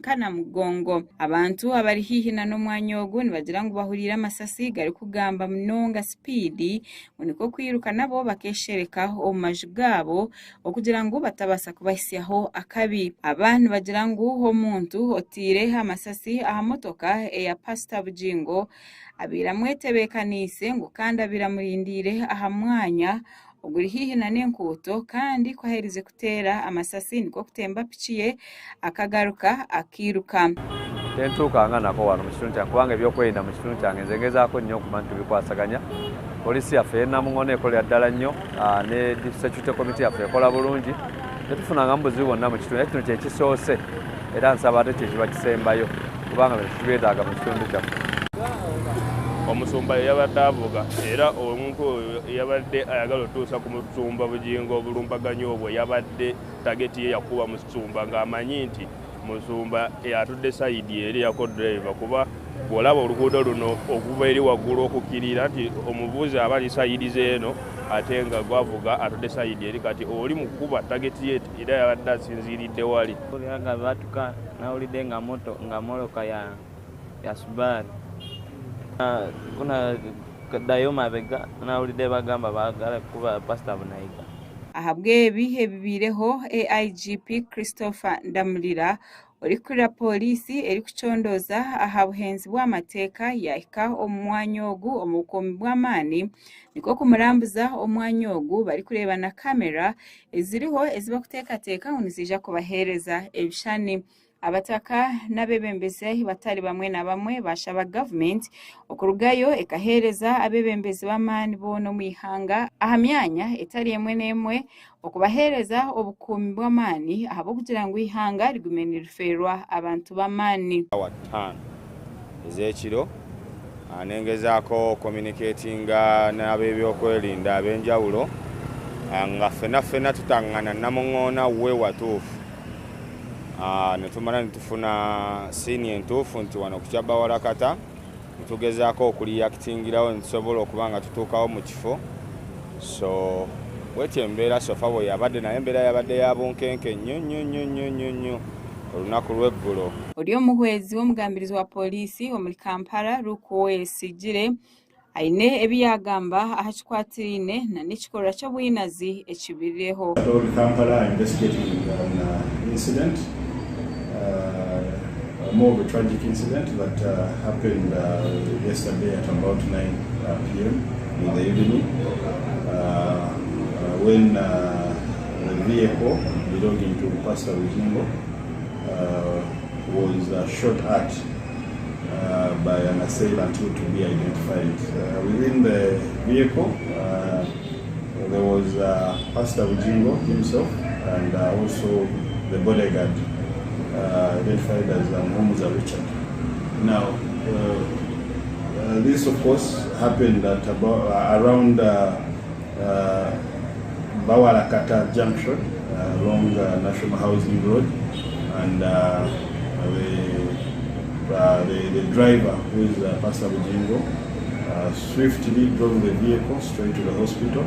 Masaka na Mugongo. Abantu abari hihi na n'omwanya ogwo nibagira ngu bahurira amasasi gari kugamba munonga speed niko kwiruka nabo bakeshereka omu maju gabo okugira ngu batabasa kubahisiyaho akabi. Abantu bagira ngu omuntu otire amasasi aha motoka eya Pr Bugingo abiramwetebekanise ngu kandi abiramurindire aha mwanya oguri hihi na n'enkuuto kandi kwaherize kutera amasasi niko kutemba pikiye akagaruka akiruka. Tentuukanga nako wano mu kitundu kyange kubanga ebyokwerinda mu kitundu kyange nze ngezaako nnyo okuba nti tubikwasaganya. Poliisi yaffe Namuŋŋono ekola ddala nnyo ne security committee yaffe ekola bulungi. Tetufunanga mu buzibu bwonna mu kitundu. Ekino kye kisoose era nsaba ate kye kiba kisembayo kubanga bino tubyetaaga mu kitundu kyaffe. Omusumba yabadde avuga era omuntu oyo yabadde ayagala otuusa ku musumba Bugingo obulumbaganyi obwo yabadde tageti ye yakuba musumba ng'amanyi nti musumba atudde sayidi eri yako driver kuba bw'olaba oluguudo luno okuva eri waggulu okukirira nti omuvuzi aba ali sayidi zeeno ate nga gwavuga atudde sayidi eri kati oli mukuba tageti ye era yabadde asinziiridde wali. Nga batuka nawulidde nga moloka ya Subaru kuna dayo mabega nawulidde bagamba bagala kuba Pr Bunayiga. Ahabwebi ebibireho AIGP Christopher Ndamulira orikurira polisi eri kucondoza aha buhenzi bw'amateeka yahika omu mwanya ogu omu bukuumi bw'amaani niko kumurambuza omwanya ogu bari kureeba na kamera eziriho ezibakuteekateeka ngu nizija kubaheereza ebishani. Abataka n'abebembezi batari bamwe na bamwe bashaba government okurugayo ekaheereza abebembezi b'amaani boona omu ihanga aha myanya etari emwe n'emwe okubaheereza obukuumi bw'amaani ahabw'okugira ngu ihanga ligume nirifeerwa abantu b'amaani. Awa 5 ez'ekiro nengezaako communicatinga n'ab'ebyokwerinda ab'enjawulo nga ffenna tutaŋŋana Namuŋŋono we watuufu. Netumala netufuna siini entuufu nti wano ku Kyabbawarakata netugezaako okuliyakitingirawo nitusobola okuba nga tutuukawo mu kifo. So bwetyo embeera sofa bwe yabadde naye embeera yabadde ya bunkenke nnyo olunaku lw'eggulo. Oli omuhwezi w'omugambirizi wa poliisi omuli Kampala Lukuwesigire aine ebyagamba aha kikwatiriine na n'ekikorwa ky'obwinazi ekibireho. Kampala investigating incident, more of a tragic incident that happened yesterday at about 9 p.m. in the evening when the vehicle belonging to Pr Bugingo was shot at by an assailant to be identified. Within the vehicle there was Pr Bugingo himself and also the bodyguard identified as Mumuza Richard. Now, this of course happened at about around Bawarakata Junction along National Housing Road, and the driver, who is Pr Bugingo, swiftly drove the vehicle straight to the hospital.